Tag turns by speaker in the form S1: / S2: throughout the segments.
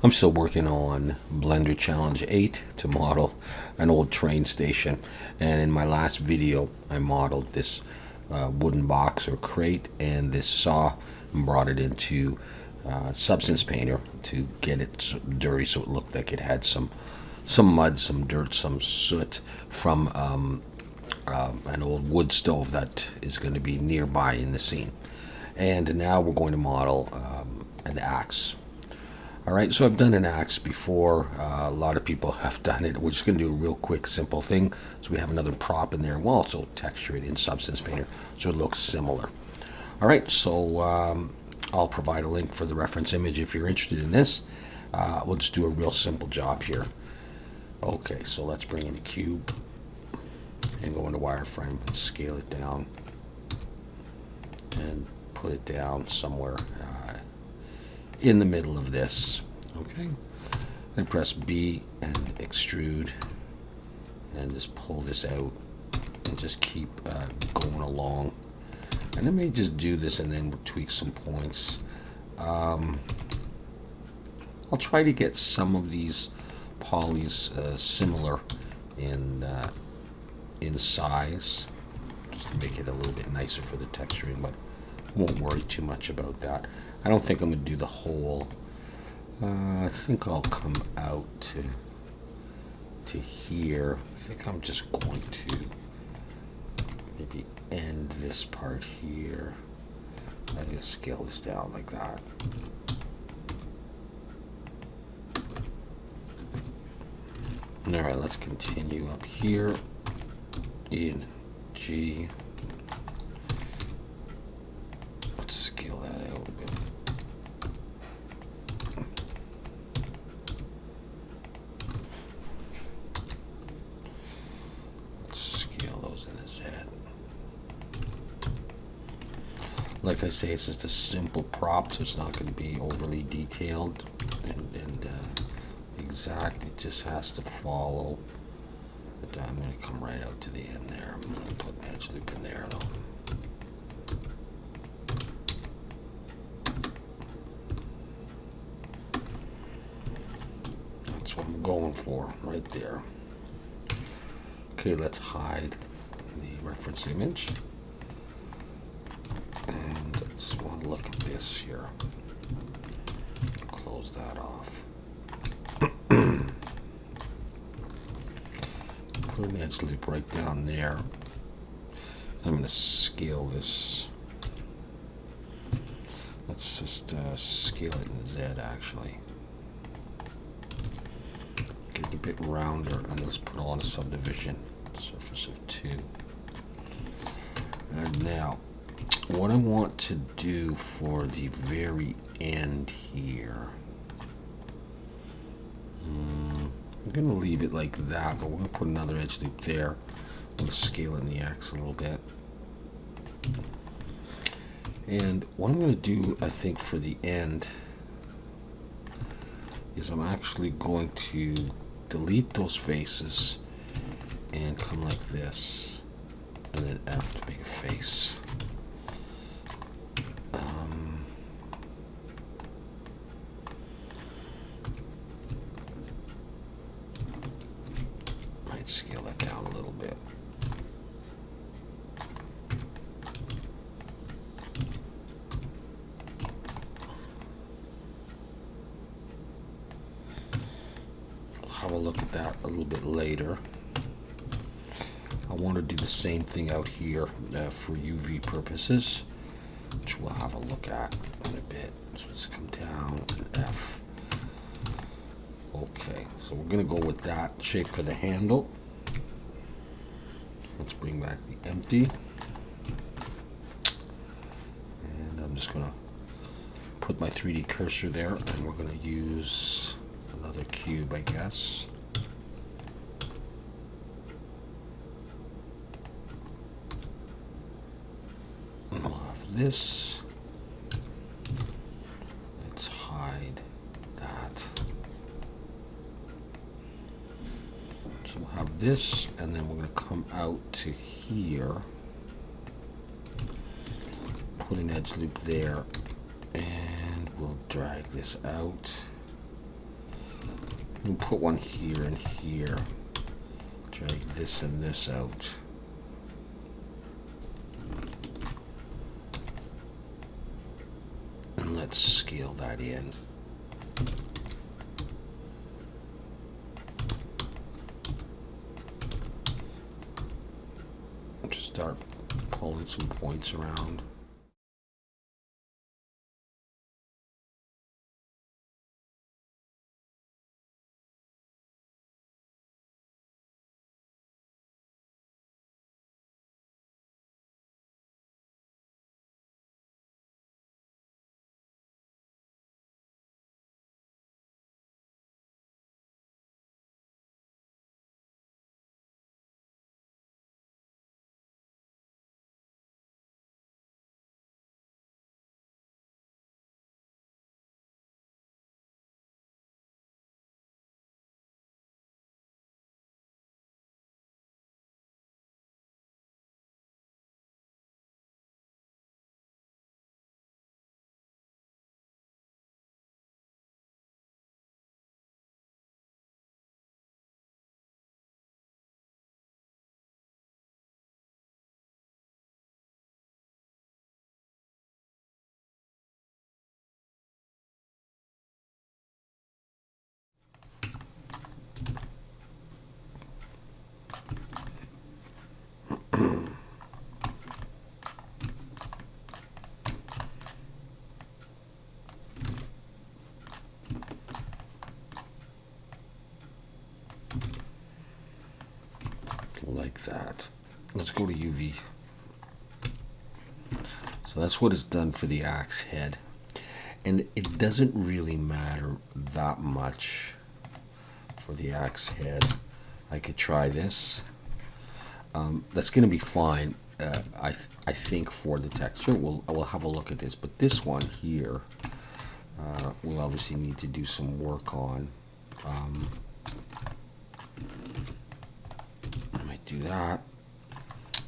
S1: I'm still working on Blender Challenge 8 to model an old train station, and in my last video I modeled this wooden box or crate and this saw and brought it into Substance Painter to get it dirty so it looked like it had some mud, some dirt, some soot from an old wood stove that is going to be nearby in the scene. And now we're going to model an axe. All right, so I've done an axe before. A lot of people have done it. We're just going to do a real quick, simple thing. So we have another prop in there. We'll also texture it in Substance Painter so it looks similar. All right, so I'll provide a link for the reference image if you're interested in this. We'll just do a real simple job here. Okay, so let's bring in a cube and go into wireframe and scale it down and put it down somewhere in the middle of this. Okay, and press B and extrude and just pull this out and just keep going along. And I may just do this and then tweak some points. I'll try to get some of these polys similar in size, just to make it a little bit nicer for the texturing, but won't worry too much about that. I don't think I'm going to do the whole. I think I'll come out to here. I think I'm just going to maybe end this part here. I just scale this down like that. All right, let's continue up here in G. Let's scale that out a bit. Let's scale those in the Z. Like I say, it's just a simple prop, so it's not going to be overly detailed and exact. It just has to follow. But I'm going to come right out to the end there. I'm going to put an edge loop in there though. That's what I'm going for right there. Okay, let's hide the reference image. And I just want to look at this here. Close that off. Put an edge loop right down there. I'm going to scale this. Let's just scale it in Z actually. Get it a bit rounder, and let's put on a subdivision, surface of 2. And now, what I want to do for the very end here, I'm going to leave it like that, but we're going to put another edge loop there. I'm going to scale in the X a little bit. And what I'm going to do, I think, for the end is I'm actually going to delete those faces and come like this, and then F to make a face. Might scale that down a little bit. Have a look at that a little bit later. I want to do the same thing out here for UV purposes, which we'll have a look at in a bit. So let's come down and F. Okay, so we're going to go with that shape for the handle. Let's bring back the empty. And I'm just going to put my 3D cursor there, and we're going to use another cube, I guess. And we'll have this. Let's hide that. So we'll have this, and then we're going to come out to here, put an edge loop there, and we'll drag this out. We'll put one here and here. Drag this and this out. And let's scale that in. Just start pulling some points around. Like that. Let's go to UV. So that's what it's done for the axe head. And it doesn't really matter that much for the axe head. I could try this. That's going to be fine, I think, for the texture. We'll have a look at this. But this one here, we'll obviously need to do some work on. Do that.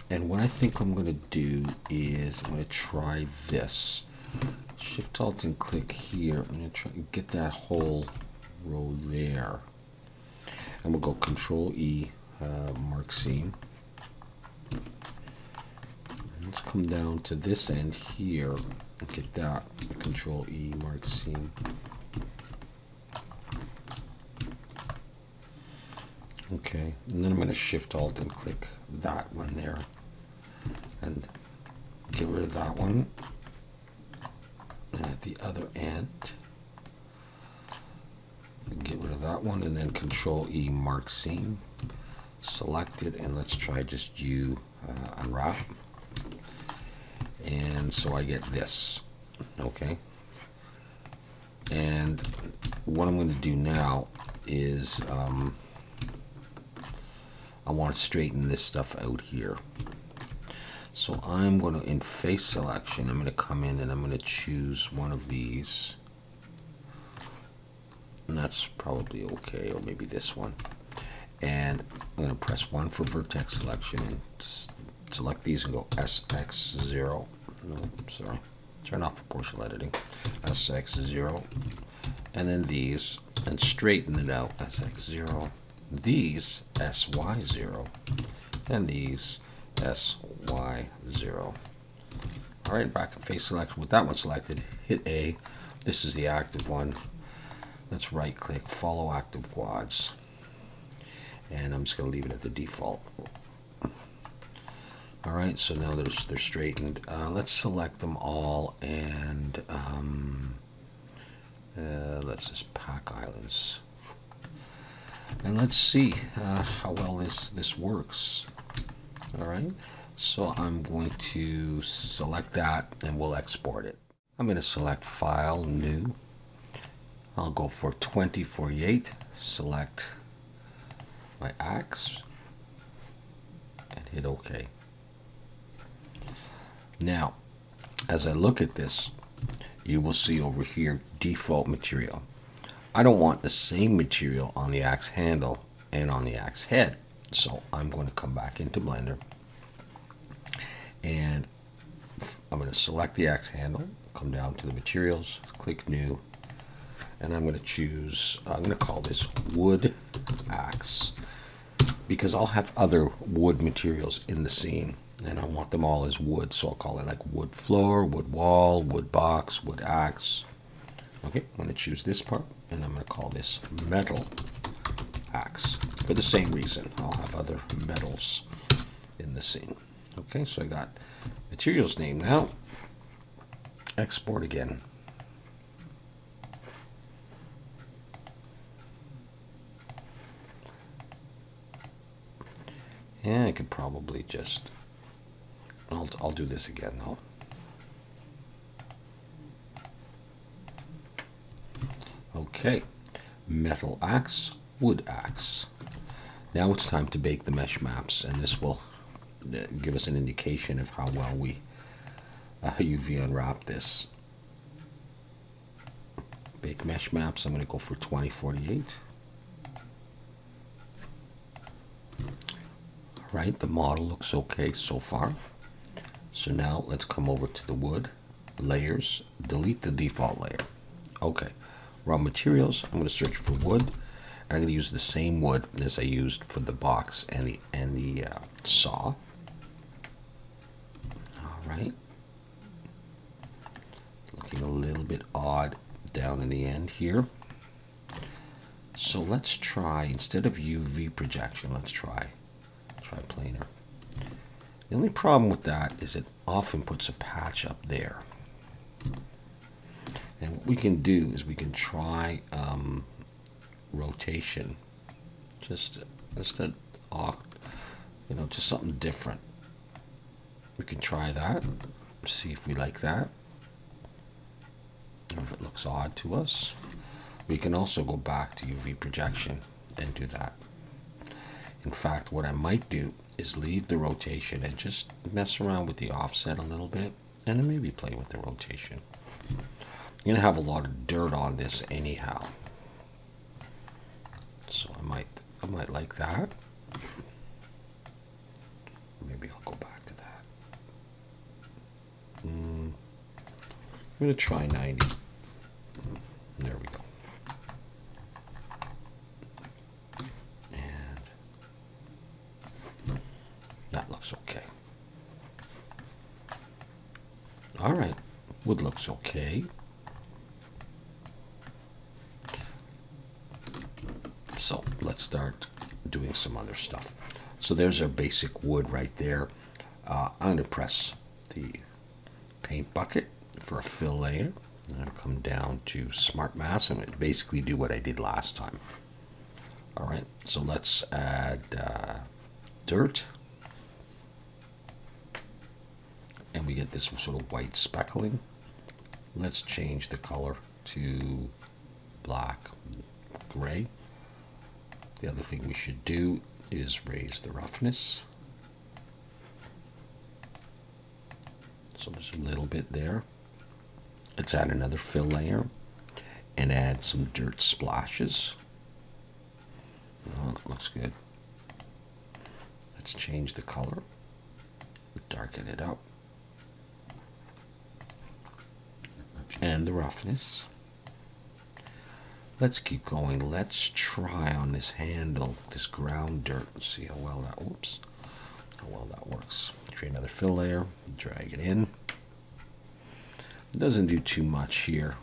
S1: And what I think I'm going to do is I'm going to try this. Shift Alt and click here. I'm going to try and get that whole row there. And we'll go Control E, mark seam. Let's come down to this end here and get that. Control E, mark seam. Okay, and then I'm going to Shift Alt and click that one there and get rid of that one. And at the other end, get rid of that one and then Control E, mark seam, select it, and let's try just unwrap. And so I get this, okay? And what I'm going to do now is I want to straighten this stuff out here. So I'm going to, in face selection, I'm going to come in and I'm going to choose one of these. And that's probably okay, or maybe this one. And I'm going to press 1 for vertex selection and select these and go SX0. No, sorry. Turn off proportional editing. SX0. And then these, and straighten it out. SX0. These SY0 and these SY0. All right, back in face selection with that one selected, hit A. This is the active one. Let's right click, follow active quads. And I'm just going to leave it at the default. All right, so now they're straightened. Let's select them all and let's just pack islands. And let's see how well this works. All right, so I'm going to select that and we'll export it. I'm going to select File, New. I'll go for 2048, select my axe, and hit OK. Now, as I look at this, you will see over here, default material. I don't want the same material on the axe handle and on the axe head. So I'm going to come back into Blender and I'm going to select the axe handle, come down to the materials, click new, And I'm going to choose, I'm going to call this wood axe, because I'll have other wood materials in the scene and I want them all as wood. So I'll call it like wood floor, wood wall, wood box, wood axe. Okay, I'm going to choose this part and I'm going to call this metal axe for the same reason. I'll have other metals in the scene. Okay, so I got materials name now. Export again. And I could probably just, I'll do this again though. Okay, metal axe, wood axe. Now it's time to bake the mesh maps, and this will give us an indication of how well we UV unwrap this. Bake mesh maps, I'm going to go for 2048. Right, the model looks okay so far. So now let's come over to the wood, layers, delete the default layer. Okay, raw materials, I'm going to search for wood. And I'm going to use the same wood as I used for the box and the saw. All right. Looking a little bit odd down in the end here. So let's try, instead of UV projection, let's try planar. The only problem with that is it often puts a patch up there. And what we can do is we can try rotation, just instead, just something different. We can try that, see if we like that, or if it looks odd to us. We can also go back to UV projection and do that. In fact, what I might do is leave the rotation and just mess around with the offset a little bit, and then maybe play with the rotation. You're gonna have a lot of dirt on this anyhow, so I might like that. Maybe I'll go back to that. I'm gonna try 90. There we go. That looks okay. All right, wood looks okay. So let's start doing some other stuff. So there's our basic wood right there. I'm going to press the paint bucket for a fill layer. I'm going to come down to Smart Mass and basically do what I did last time. All right, so let's add dirt. And we get this sort of white speckling. Let's change the color to black, gray. The other thing we should do is raise the roughness. So there's a little bit there. Let's add another fill layer and add some dirt splashes. Oh, that looks good. Let's change the color, darken it up. And the roughness. Let's keep going. Let's try on this handle, this ground dirt, and see how well that, how well that works. Create another fill layer, drag it in. It doesn't do too much here.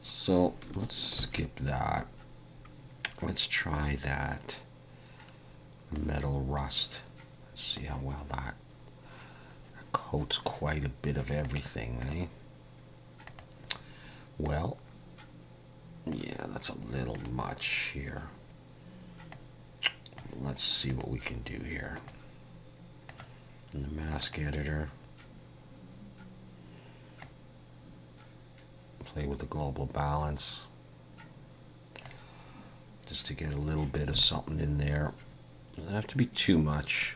S1: So let's skip that. Let's try that metal rust. Let's see how well that coats quite a bit of everything, eh? Well, yeah, that's a little much here. Let's see what we can do here. In the mask editor, play with the global balance just to get a little bit of something in there. Doesn't have to be too much.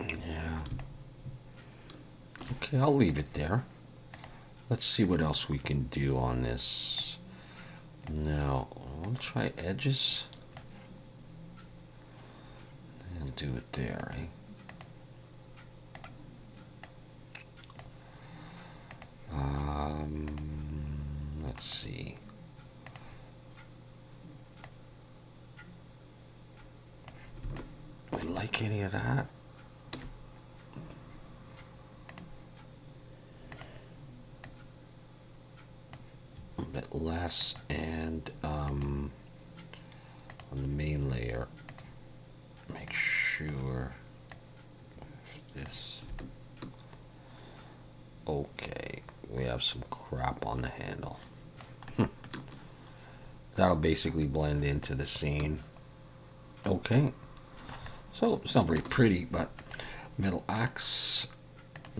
S1: Yeah. Okay, I'll leave it there. Let's see what else we can do on this. Now, I'll try edges. And do it there, eh? Let's see. Do I like any of that? A bit less, and on the main layer, make sure this. Okay, we have some crap on the handle. That'll basically blend into the scene. Okay, so it's not very pretty, but metal axe,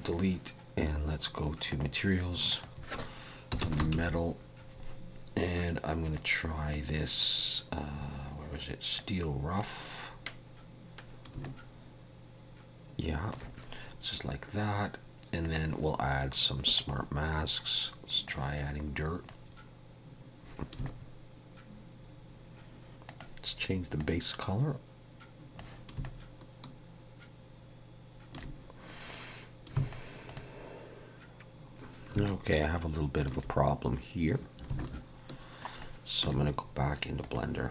S1: delete, and let's go to materials, metal, and I'm going to try this, where is it, steel rough. Yeah, just like that. And then we'll add some smart masks. Let's try adding dirt. Let's change the base color. Okay, I have a little bit of a problem here. So I'm going to go back into Blender.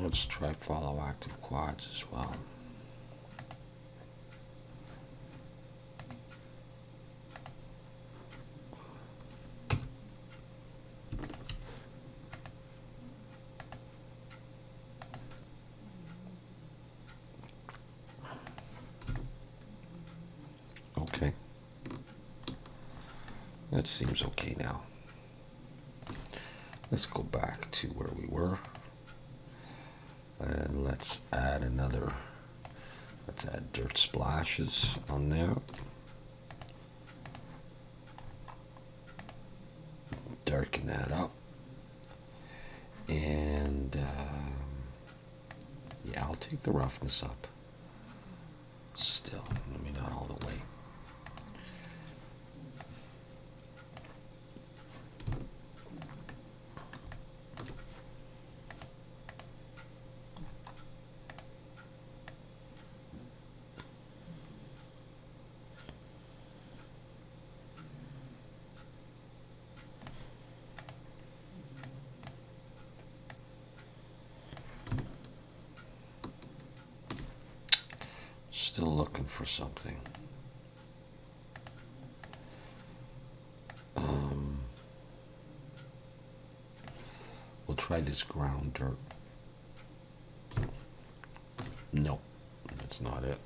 S1: Let's try follow active quads as well. Okay. That seems okay now. Let's go back to where we were. And let's add another, let's add dirt splashes on there. Darken that up. And yeah, I'll take the roughness up. Still, maybe not all the way. Still looking for something. We'll try this ground dirt. No, that's not it.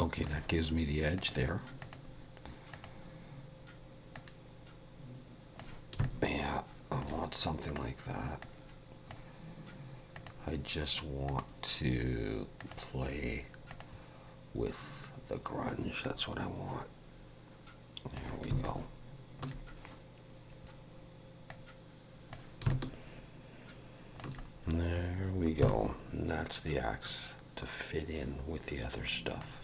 S1: Okay, that gives me the edge there. Yeah, I want something like that. I just want to play with the grunge. That's what I want. There we go. There we go. And that's the axe to fit in with the other stuff.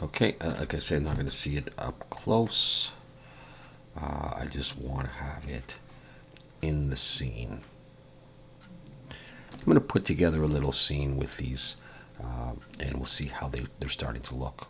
S1: Okay, like I said, I'm not going to see it up close. I just want to have it in the scene. I'm going to put together a little scene with these, and we'll see how they're starting to look.